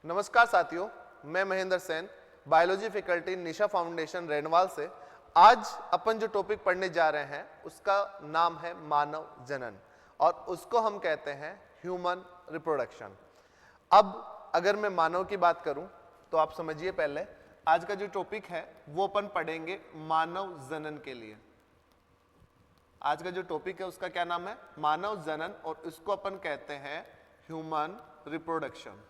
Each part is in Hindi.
नमस्कार साथियों, मैं महेंद्र सेन, बायोलॉजी फैकल्टी निशा फाउंडेशन रेनवाल से। आज अपन जो टॉपिक पढ़ने जा रहे हैं उसका नाम है मानव जनन और उसको हम कहते हैं ह्यूमन रिप्रोडक्शन। अब अगर मैं मानव की बात करूं तो आप समझिए, पहले आज का जो टॉपिक है वो अपन पढ़ेंगे मानव जनन के लिए। आज का जो टॉपिक है उसका क्या नाम है? मानव जनन, और इसको अपन कहते हैं ह्यूमन रिप्रोडक्शन।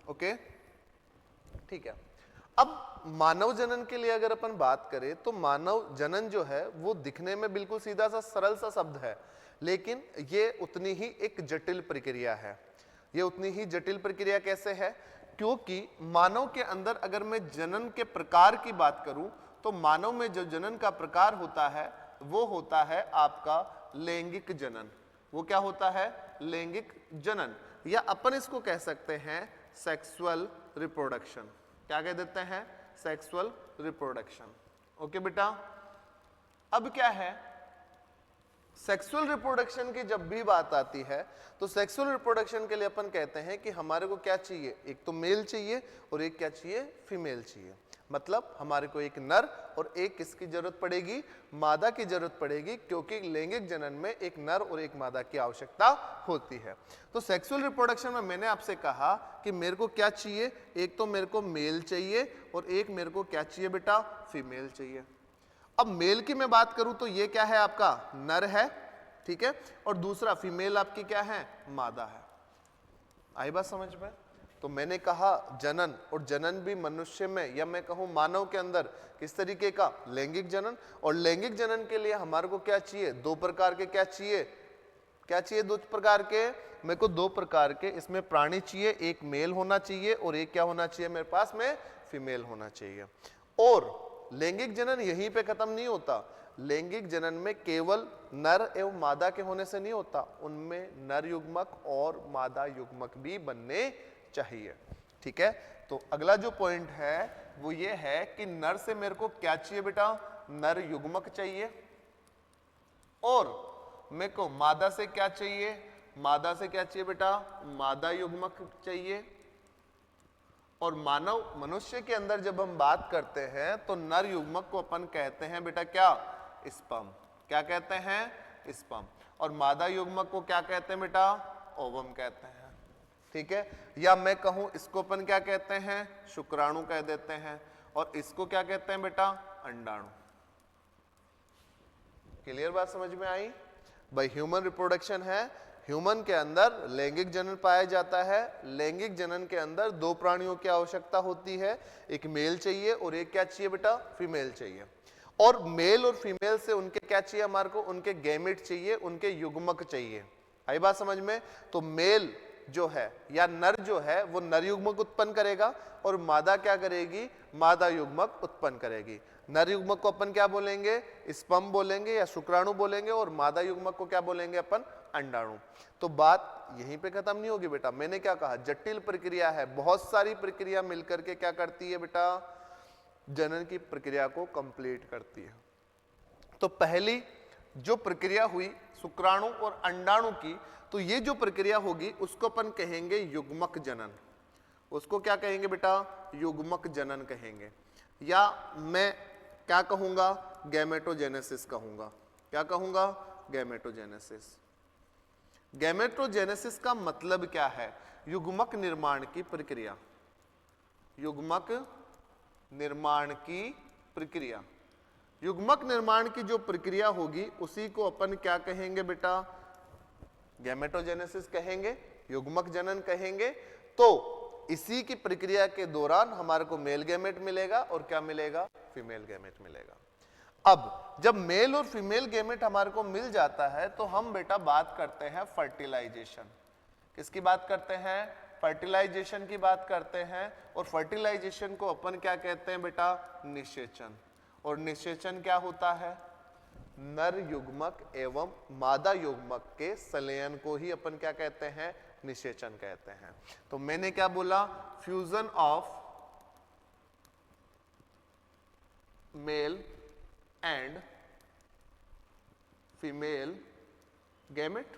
ओके, ठीक है। अब मानव जनन के लिए अगर अपन बात करें तो मानव जनन जो है वो दिखने में बिल्कुल सीधा सा सरल सा शब्द है, लेकिन ये उतनी ही एक जटिल प्रक्रिया है। ये उतनी ही जटिल प्रक्रिया कैसे है? क्योंकि मानव के अंदर अगर मैं जनन के प्रकार की बात करूं तो मानव में जो जनन का प्रकार होता है वो होता है आपका लैंगिक जनन। वो क्या होता है? लैंगिक जनन, या अपन इसको कह सकते हैं सेक्सुअल रिप्रोडक्शन। क्या कह देते हैं? Sexual reproduction. ओके बेटा, अब क्या है, सेक्सुअल रिप्रोडक्शन की जब भी बात आती है तो सेक्सुअल रिप्रोडक्शन के लिए अपन कहते हैं कि हमारे को क्या चाहिए, एक तो मेल चाहिए और एक क्या चाहिए, फीमेल चाहिए। मतलब हमारे को एक नर और एक किसकी जरूरत पड़ेगी? मादा की जरूरत पड़ेगी, क्योंकि लैंगिक जनन में एक नर और एक मादा की आवश्यकता होती है। तो सेक्सुअल रिप्रोडक्शन में मैंने आपसे कहा कि मेरे को क्या चाहिए, एक तो मेरे को मेल चाहिए और एक मेरे को क्या चाहिए बेटा, फीमेल चाहिए। अब मेल की मैं बात करूं तो ये क्या है, आपका नर है, ठीक है, और दूसरा फीमेल आपकी क्या है, मादा है। आई बात समझ में? तो मैंने कहा जनन, और जनन भी मनुष्य में या मैं कहूं मानव के अंदर किस तरीके का, लैंगिक जनन। और लैंगिक जनन के लिए हमारे को क्या चाहिए, दो प्रकार के क्या चाहिए, क्या चाहिए, दो प्रकार के, मेरे को दो प्रकार के इसमें प्राणी चाहिए, एक मेल होना चाहिए और एक क्या होना चाहिए मेरे पास में, फीमेल होना चाहिए। और लैंगिक जनन यहीं पे खत्म नहीं होता। लैंगिक जनन में केवल नर एवं मादा के होने से नहीं होता, उनमें नर युग्मक और मादा युग्मक भी बनने चाहिए। ठीक है, तो अगला जो पॉइंट है वो ये है कि नर से मेरे को क्या चाहिए बेटा, नर युग्मक चाहिए, और मेरे को मादा से क्या चाहिए, मादा से क्या चाहिए बेटा, मादा युग्मक चाहिए। और मानव मनुष्य के अंदर जब हम बात करते हैं तो नर युग्मक को अपन कहते हैं बेटा क्या, स्पर्म। क्या कहते हैं? स्पर्म। और मादा युग्मक को क्या कहते हैं बेटा, ओवम कहते हैं। ठीक है, या मैं कहूं इसको अपन क्या कहते हैं, शुक्राणु कह देते हैं, और इसको क्या कहते हैं बेटा, अंडाणु। क्लियर बात समझ में आई? भाई ह्यूमन रिप्रोडक्शन है, ह्यूमन के अंदर लैंगिक जनन पाया जाता है। लैंगिक जनन के अंदर दो प्राणियों की आवश्यकता होती है, एक मेल चाहिए और एक क्या चाहिए बेटा, फीमेल चाहिए। और मेल और फीमेल से उनके क्या चाहिए हमारे को, उनके गैमेट चाहिए, उनके युग्मक चाहिए। आई बात समझ में? तो मेल जो है या नर जो है वो नर युग्मक उत्पन्न करेगा और मादा क्या करेगी, मादा युग्मक उत्पन्न करेगी। नर युग्मक को अपन क्या बोलेंगे, स्पर्म बोलेंगे या शुक्राणु बोलेंगे, और मादा युग्मक को क्या बोलेंगे अपन, अंडाणु। तो बात यहीं पे खत्म नहीं होगी बेटा। मैंने क्या कहा, जटिल प्रक्रिया है, बहुत सारी प्रक्रिया मिलकर के क्या करती है बेटा, जनन की प्रक्रिया को कंप्लीट करती है। तो पहली जो प्रक्रिया हुई शुक्राणु और अंडाणु की, तो ये जो प्रक्रिया होगी उसको अपन कहेंगे युग्मक जनन। उसको क्या कहेंगे बेटा, युग्मक जनन कहेंगे, या मैं क्या कहूंगा, गैमेटोजेनेसिस कहूंगा। क्या कहूंगा, गैमेटोजेनेसिस। गैमेटोजेनेसिस का मतलब क्या है, युग्मक निर्माण की प्रक्रिया। युग्मक निर्माण की प्रक्रिया, युग्मक निर्माण की जो प्रक्रिया होगी उसी को अपन क्या कहेंगे बेटा, गैमेटोजेनेसिस कहेंगे, युग्मक जनन कहेंगे। तो इसी की प्रक्रिया के दौरान हमारे को मेल गैमेट मिलेगा और क्या मिलेगा, फीमेल गैमेट मिलेगा। अब जब मेल और फीमेल गैमेट हमारे को मिल जाता है तो हम बेटा बात करते हैं फर्टिलाइजेशन। किसकी बात करते हैं, फर्टिलाइजेशन की बात करते हैं। और फर्टिलाइजेशन को अपन क्या कहते हैं बेटा, निषेचन। और निषेचन क्या होता है, नर युग्मक एवं मादा युग्मक के संलयन को ही अपन क्या कहते हैं, निषेचन कहते हैं। तो मैंने क्या बोला, fusion of male and female gamete.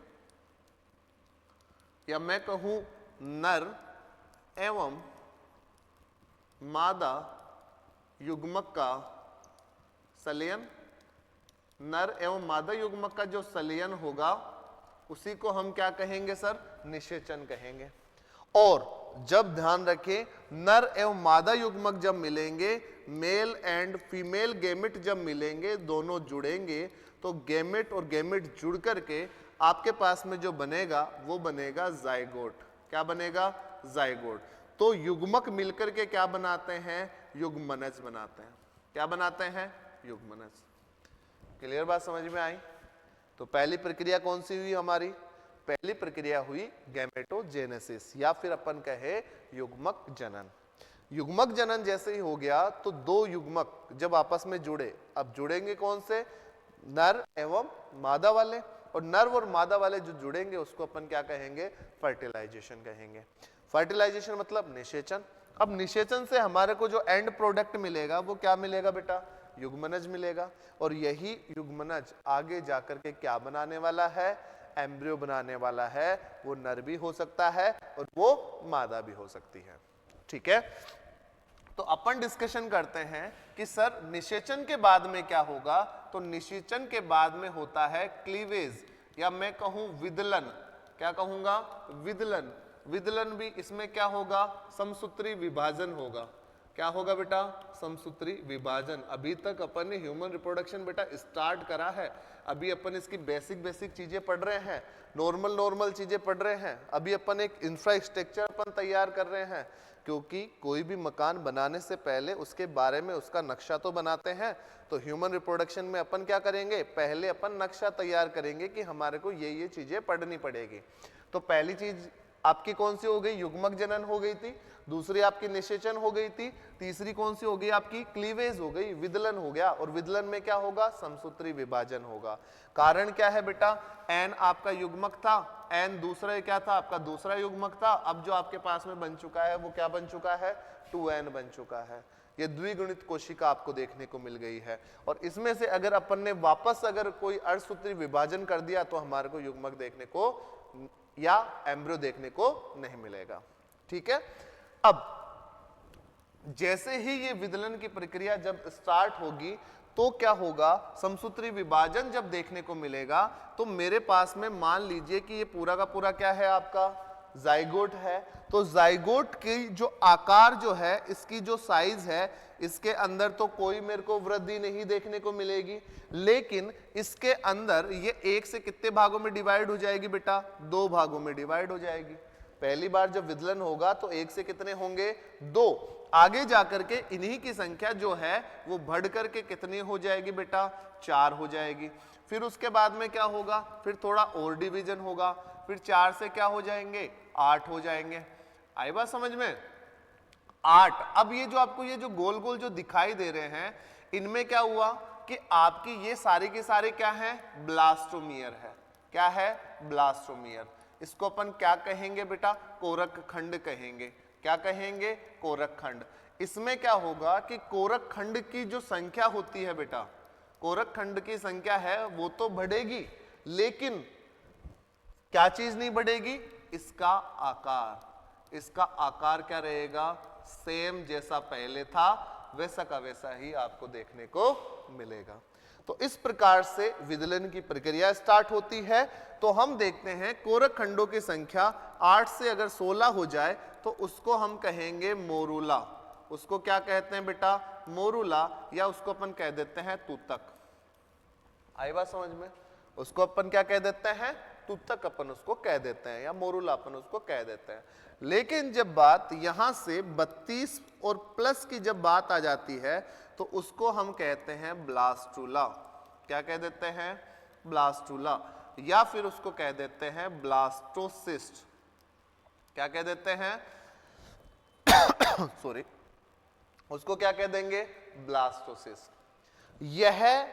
या मैं कहूं नर एवं मादा युग्मक का संलयन, नर एवं मादा युग्मक का जो संलयन होगा उसी को हम क्या कहेंगे सर? निषेचन कहेंगे। और जब ध्यान रखें, नर एवं मादा युग्मक जब मिलेंगे, मेल एंड फीमेल गैमेट जब मिलेंगे, दोनों जुड़ेंगे, तो गैमेट और गैमेट जुड़ करके आपके पास में जो बनेगा वो बनेगा जाइगोट। क्या बनेगा? जाइगोट। तो युग्मक मिलकर के क्या बनाते हैं? युग्मनज बनाते हैं। क्या बनाते हैं? युग्मनज। क्लियर बात समझ में आई? तो पहली प्रक्रिया कौन सी हुई हमारी? पहली प्रक्रिया हुई गैमेटोजेनेसिस, या फिर अपन कहे युग्मक जनन। युग्मक जनन जैसे ही हो गया तो दो युग्मक जब आपस में जुड़े, अब जुड़ेंगे कौन से? नर एवं मादा वाले। और नर और मादा वाले जो जुड़ेंगे उसको अपन क्या कहेंगे? फर्टिलाइजेशन कहेंगे। फर्टिलाइजेशन मतलब निषेचन। अब निषेचन से हमारे को जो एंड प्रोडक्ट मिलेगा वो क्या मिलेगा बेटा? युग्मनज मिलेगा। और यही युग्मनज आगे जाकर के क्या बनाने वाला है? एम्ब्रियो बनाने वाला है। वो नर भी हो सकता है और वो मादा भी हो सकती है। ठीक है, तो अपन डिस्कशन करते हैं कि सर निषेचन के बाद में क्या होगा? तो निषेचन के बाद में होता है क्लीवेज, या मैं कहूं विदलन। क्या कहूंगा? विदलन। विदलन भी इसमें क्या होगा? समसूत्री विभाजन होगा। क्या होगा बेटा? समसूत्री विभाजन। अभी तक अपन ने ह्यूमन रिप्रोडक्शन बेटा स्टार्ट करा है, अभी अपन इसकी बेसिक चीजें पढ़ रहे हैं, नॉर्मल चीजें पढ़ रहे हैं। अभी अपन एक इंफ्रास्ट्रक्चर अपन तैयार कर रहे हैं, क्योंकि कोई भी मकान बनाने से पहले उसके बारे में उसका नक्शा तो बनाते हैं। तो ह्यूमन रिप्रोडक्शन में अपन क्या करेंगे? पहले अपन नक्शा तैयार करेंगे कि हमारे को ये चीजें पढ़नी पड़ेगी। तो पहली चीज आपकी कौन सी हो गई? युग्मक जनन हो गई थी। दूसरी आपकी निषेचन हो गई थी। तीसरी कौन सी हो गई? आपकी क्लीवेज हो गई, विदलन हो गया। और विदलन में क्या होगा? समसूत्री विभाजन होगा। कारण क्या है बेटा? एन आपका युग्मक था, एन दूसरा क्या था? आपका दूसरा युग्मक था। अब जो आपके पास में बन चुका है वो क्या बन चुका है? 2n बन चुका है। ये द्विगुणित कोशिका आपको देखने को मिल गई है। और इसमें से अगर अपन ने वापस अगर कोई अर्धसूत्री विभाजन कर दिया तो हमारे को युग्मक देखने को या एम्ब्रियो देखने को नहीं मिलेगा। ठीक है, अब जैसे ही ये विदलन की प्रक्रिया जब स्टार्ट होगी तो क्या होगा? समसूत्री विभाजन जब देखने को मिलेगा तो मेरे पास में मान लीजिए कि ये पूरा का पूरा क्या है? आपका जाइगोट है। तो जाइगोट की जो आकार जो है, इसकी जो साइज है, इसके अंदर तो कोई मेरे को वृद्धि नहीं देखने को मिलेगी, लेकिन इसके अंदर ये एक से कितने भागों में डिवाइड हो जाएगी बेटा? 2 भागों में डिवाइड हो जाएगी। पहली बार जब विदलन होगा तो एक से कितने होंगे? 2। आगे जाकर के इन्हीं की संख्या जो है वो बढ़ करके कितनी हो जाएगी बेटा? 4 हो जाएगी। फिर उसके बाद में क्या होगा? फिर थोड़ा और डिवीजन होगा, फिर 4 से क्या हो जाएंगे? 8 हो जाएंगे। आई बात समझ में? 8। अब ये जो आपको ये जो गोल गोल जो दिखाई दे रहे हैं, इनमें क्या हुआ कि आपकी ये सारी के सारे क्या है? ब्लास्टोमियर है। क्या है? ब्लास्टोमियर। इसको अपन क्या कहेंगे बेटा? कोरक खंड कहेंगे। क्या कहेंगे? कोरक खंड। इसमें क्या होगा कि कोरक खंड की जो संख्या होती है बेटा, कोरक खंड की संख्या है वो तो बढ़ेगी, लेकिन क्या चीज नहीं बढ़ेगी? इसका आकार। इसका आकार क्या रहेगा? सेम जैसा पहले था वैसा का वैसा ही आपको देखने को मिलेगा। तो इस प्रकार से विदलन की प्रक्रिया स्टार्ट होती है। तो हम देखते हैं कोरक खंडों की संख्या 8 से अगर 16 हो जाए तो उसको हम कहेंगे मोरूला। उसको क्या कहते हैं बेटा? मोरूला, या उसको अपन कह देते हैं तूतक। आई बात समझ में? उसको अपन क्या कह देते हैं? तूतक अपन उसको कह देते हैं, या मोरूला अपन उसको कह देते हैं। लेकिन जब बात यहां से 32 और प्लस की जब बात आ जाती है तो उसको हम कहते हैं ब्लास्टूला। क्या कह देते हैं? ब्लास्टूला, या फिर उसको कह देते हैं ब्लास्टोसिस्ट। क्या कह देते हैं? सॉरी, उसको क्या कह देंगे? ब्लास्टोसिस्ट। यह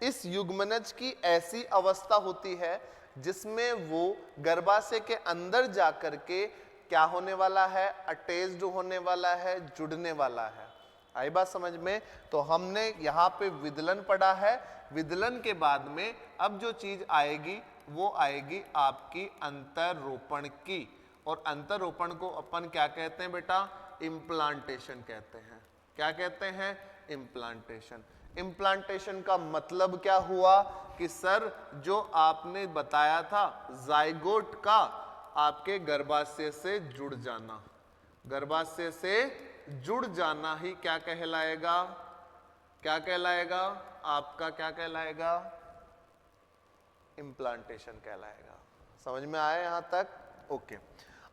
इस युग्मनज की ऐसी अवस्था होती है जिसमें वो गर्भाशय के अंदर जाकर के क्या होने वाला है? अटैच्ड होने वाला है, जुड़ने वाला है। आई बात समझ में? तो हमने यहाँ पे विदलन पढ़ा है, विदलन के बाद में अब जो चीज आएगी वो आएगी आपकी अंतरोपण की, और अंतरोपण को अपन क्या कहते हैं बेटा? इम्प्लांटेशन कहते हैं। क्या कहते हैं? इम्प्लांटेशन। इम्प्लांटेशन का मतलब क्या हुआ कि सर जो आपने बताया था जाइगोट का आपके गर्भाशय से जुड़ जाना, गर्भाशय से जुड़ जाना ही क्या कहलाएगा? क्या कहलाएगा? आपका क्या कहलाएगा? इम्प्लांटेशन कहलाएगा। समझ में आया यहां तक? ओके।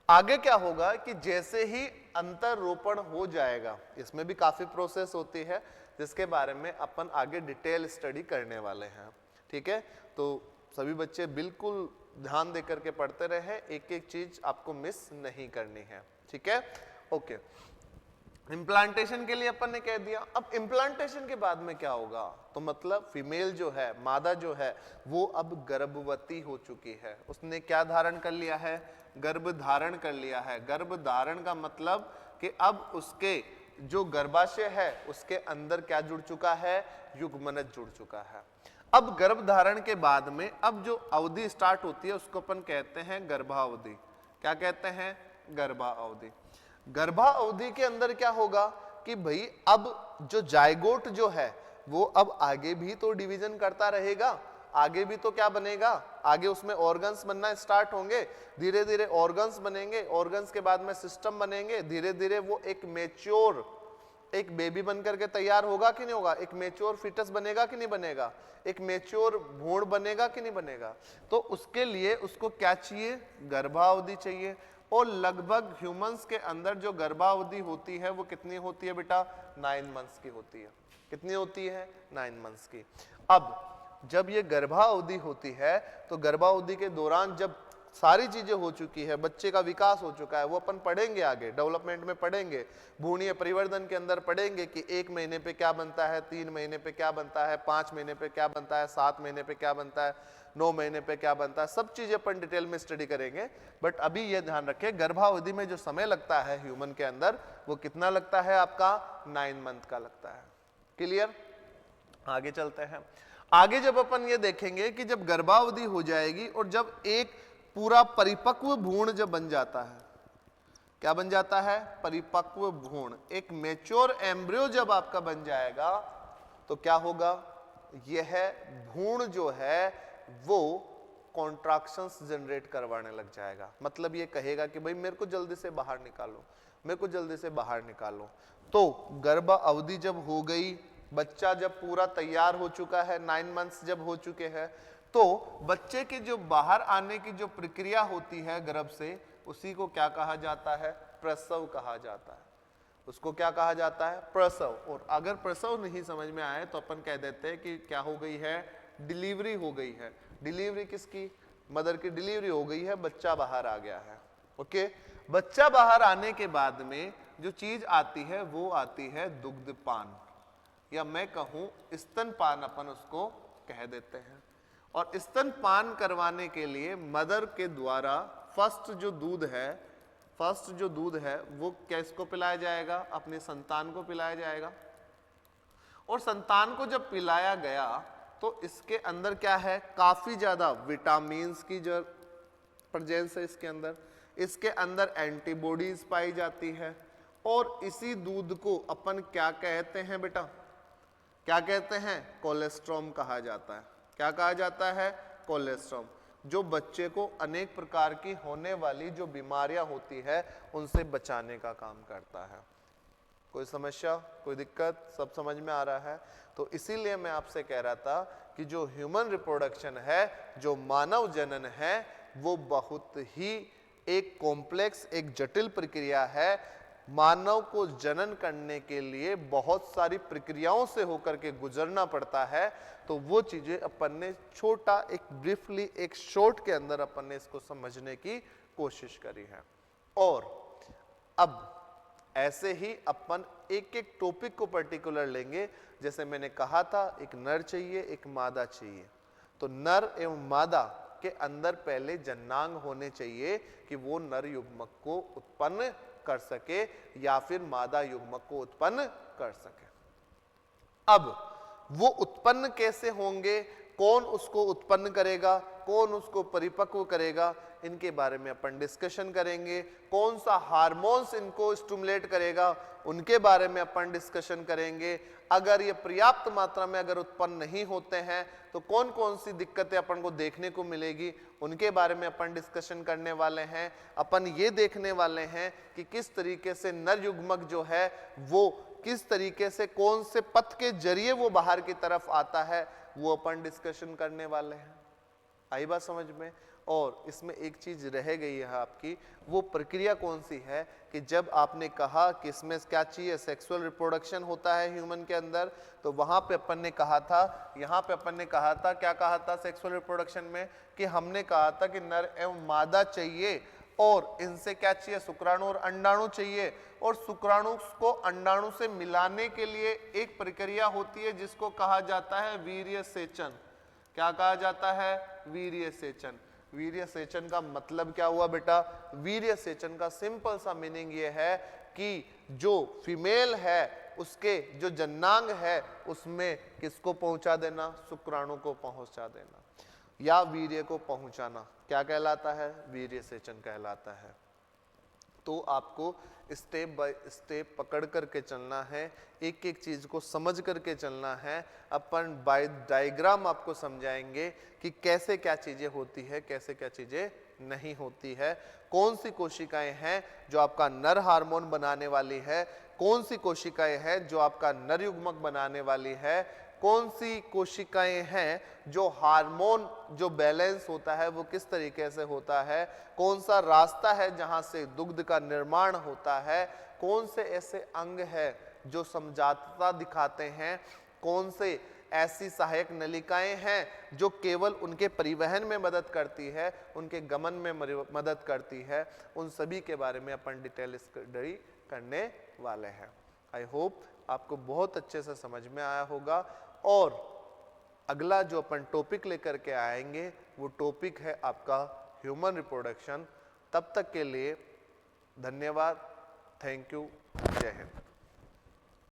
आगे क्या होगा कि जैसे ही अंतरोपण हो जाएगा, इसमें भी काफी प्रोसेस होती है जिसके बारे में अपन आगे डिटेल स्टडी करने वाले हैं। ठीक है, तो सभी बच्चे बिल्कुल ध्यान देकर के पढ़ते रहे, एक एक चीज आपको मिस नहीं करनी है। ठीक है, ओके। इम्प्लांटेशन के लिए अपन ने कह दिया। अब इम्प्लांटेशन के बाद में क्या होगा? तो मतलब फीमेल जो है, मादा जो है, वो अब गर्भवती हो चुकी है। उसने क्या धारण कर लिया है? गर्भ धारण कर लिया है। गर्भ धारण का मतलब कि अब उसके जो गर्भाशय है उसके अंदर क्या जुड़ चुका है? युग्मनज जुड़ चुका है। अब गर्भ धारण के बाद में अब जो अवधि स्टार्ट होती है उसको अपन कहते हैं गर्भावधि। क्या कहते हैं? गर्भावधि। गर्भावधि के अंदर क्या होगा कि भाई अब जो जाइगोट जो है वो अब आगे भी तो डिवीजन करता रहेगा, आगे भी तो क्या बनेगा? आगे उसमें ऑर्गन्स बनना स्टार्ट होंगे, धीरे धीरे ऑर्गन्स बनेंगे, ऑर्गन्स के बाद में सिस्टम बनेंगे, धीरे धीरे वो एक मैच्योर एक बेबी बनकर के तैयार होगा कि नहीं होगा? एक मैच्योर फिटस बनेगा कि नहीं बनेगा? एक मैच्योर भ्रूण बनेगा कि नहीं बनेगा? तो उसके लिए उसको क्या चाहिए? गर्भावधि चाहिए। और लगभग ह्यूमंस के अंदर जो गर्भावधि होती है वो कितनी होती है बेटा? 9 मंथ्स की होती है। कितनी होती है? 9 मंथ्स की। अब जब ये गर्भावधि होती है तो गर्भावधि के दौरान जब सारी चीजें हो चुकी है, बच्चे का विकास हो चुका है, वो अपन पढ़ेंगे आगे डेवलपमेंट में पढ़ेंगे, भ्रूणीय परिवर्धन के अंदर पढ़ेंगे कि 1 महीने पे क्या बनता है, 3 महीने पे क्या बनता है, 5 महीने पे क्या बनता है, 7 महीने पे क्या बनता है, 9 महीने पे क्या बनता है, सब चीजें अपन डिटेल में स्टडी करेंगे। बट अभी ये ध्यान रखें, गर्भावधि में जो समय लगता है ह्यूमन के अंदर वो कितना लगता है? आपका 9 मंथ का लगता है। क्लियर? आगे चलते हैं। आगे जब अपन ये देखेंगे कि जब गर्भावधि हो जाएगी और जब एक पूरा परिपक्व भ्रूण जब बन जाता है, क्या बन जाता है? परिपक्व भ्रूण, एक मैच्योर एम्ब्रियो जब आपका बन जाएगा तो क्या होगा? यह भ्रूण जो है वो कॉन्ट्रैक्शंस जनरेट करवाने लग जाएगा। मतलब ये कहेगा कि भाई मेरे को जल्दी से बाहर निकालो, मेरे को जल्दी से बाहर निकालो। तो गर्भ अवधि जब हो गई, बच्चा जब पूरा तैयार हो चुका है, 9 मंथ्स जब हो चुके हैं, तो बच्चे के जो बाहर आने की जो प्रक्रिया होती है गर्भ से, उसी को क्या कहा जाता है? प्रसव कहा जाता है। उसको क्या कहा जाता है? प्रसव। और अगर प्रसव नहीं समझ में आए तो अपन कह देते हैं कि क्या हो गई है? डिलीवरी हो गई है। डिलीवरी किसकी? मदर की डिलीवरी हो गई है, बच्चा बाहर आ गया है। ओके, बच्चा बाहर आने के बाद में जो चीज आती है वो आती है दुग्धपान, या मैं कहूं स्तनपान, अपन उसको कह देते हैं। और स्तनपान करवाने के लिए मदर के द्वारा फर्स्ट जो दूध है वो किसको पिलाया जाएगा? अपने संतान को पिलाया जाएगा। और संतान को जब पिलाया गया तो इसके अंदर क्या है? काफी ज्यादा विटामिन्स की जो प्रेजेंस है इसके अंदर, इसके अंदर एंटीबॉडीज पाई जाती है। और इसी दूध को अपन क्या कहते हैं बेटा? क्या कहते हैं? कोलेस्ट्रॉम कहा जाता है। क्या कहा जाता है? कोलेस्ट्रॉम, जो बच्चे को अनेक प्रकार की होने वाली जो बीमारियां होती है उनसे बचाने का काम करता है। कोई समस्या, कोई दिक्कत? सब समझ में आ रहा है? तो इसीलिए मैं आपसे कह रहा था कि जो ह्यूमन रिप्रोडक्शन है, जो मानव जनन है, वो बहुत ही एक कॉम्प्लेक्स, एक जटिल प्रक्रिया है। मानव को जनन करने के लिए बहुत सारी प्रक्रियाओं से होकर के गुजरना पड़ता है। तो वो चीजें अपन ने छोटा एक ब्रीफली एक शॉर्ट के अंदर अपन ने इसको समझने की कोशिश करी है। और अब ऐसे ही अपन एक एक टॉपिक को पर्टिकुलर लेंगे। जैसे मैंने कहा था, एक नर चाहिए, एक मादा चाहिए। तो नर एवं मादा के अंदर पहले जन्नांग होने चाहिए कि वो नर युग्मक को उत्पन्न कर सके या फिर मादा युग्मक को उत्पन्न कर सके। अब वो उत्पन्न कैसे होंगे, कौन उसको उत्पन्न करेगा, कौन उसको परिपक्व करेगा, इनके बारे में अपन डिस्कशन करेंगे। कौन सा हार्मोन्स इनको स्टिमुलेट करेगा, उनके बारे में अपन डिस्कशन करेंगे। अगर ये पर्याप्त मात्रा में अगर उत्पन्न नहीं होते हैं तो कौन कौन सी दिक्कतें अपन को देखने को मिलेगी, उनके बारे में अपन डिस्कशन करने वाले हैं। अपन ये देखने वाले हैं कि किस तरीके से नर युग्मक जो है वो किस तरीके से कौन से पथ के जरिए वो बाहर की तरफ आता है, वो अपन डिस्कशन करने वाले हैं। आई बात समझ में। और इसमें एक चीज रह गई है आपकी, वो प्रक्रिया कौन सी है कि जब आपने कहा कि इसमें क्या चाहिए, सेक्सुअल रिप्रोडक्शन होता है ह्यूमन के अंदर, तो वहां पे अपन ने कहा था, यहाँ पे अपन ने कहा था, क्या कहा था सेक्सुअल रिप्रोडक्शन में, कि हमने कहा था कि नर एवं मादा चाहिए और इनसे क्या चाहिए, शुक्राणु और अंडाणु चाहिए। और शुक्राणु को अंडाणु से मिलाने के लिए एक प्रक्रिया होती है जिसको कहा जाता है वीर्य सेचन। क्या कहा जाता है, वीर्य सेचन। वीर्य सेचन का मतलब क्या हुआ बेटा, वीर्य सेचन का सिंपल सा मीनिंग ये है कि जो फीमेल है उसके जो जन्नांग है उसमें किसको पहुंचा देना, शुक्राणु को पहुंचा देना या वीर्य को पहुंचाना, क्या कहलाता है, वीर्य सेचन कहलाता है। तो आपको स्टेप बाय स्टेप पकड़ करके चलना है, एक एक चीज को समझ करके चलना है। अपन बाय डायग्राम आपको समझाएंगे कि कैसे क्या चीजें होती है, कैसे क्या चीजें नहीं होती है, कौन सी कोशिकाएं हैं जो आपका नर हार्मोन बनाने वाली है, कौन सी कोशिकाएं हैं जो आपका नर युग्मक बनाने वाली है, कौन सी कोशिकाएं हैं जो हार्मोन जो बैलेंस होता है वो किस तरीके से होता है, कौन सा रास्ता है जहां से दुग्ध का निर्माण होता है, कौन से ऐसे अंग है जो समझाता दिखाते हैं, कौन से ऐसी सहायक नलिकाएं हैं जो केवल उनके परिवहन में मदद करती है, उनके गमन में मदद करती है, उन सभी के बारे में अपन डिटेल स्टडी करने वाले हैं। आई होप आपको बहुत अच्छे से समझ में आया होगा। और अगला जो अपन टॉपिक लेकर के आएंगे वो टॉपिक है आपका ह्यूमन रिप्रोडक्शन। तब तक के लिए धन्यवाद, थैंक यू, जय हिंद।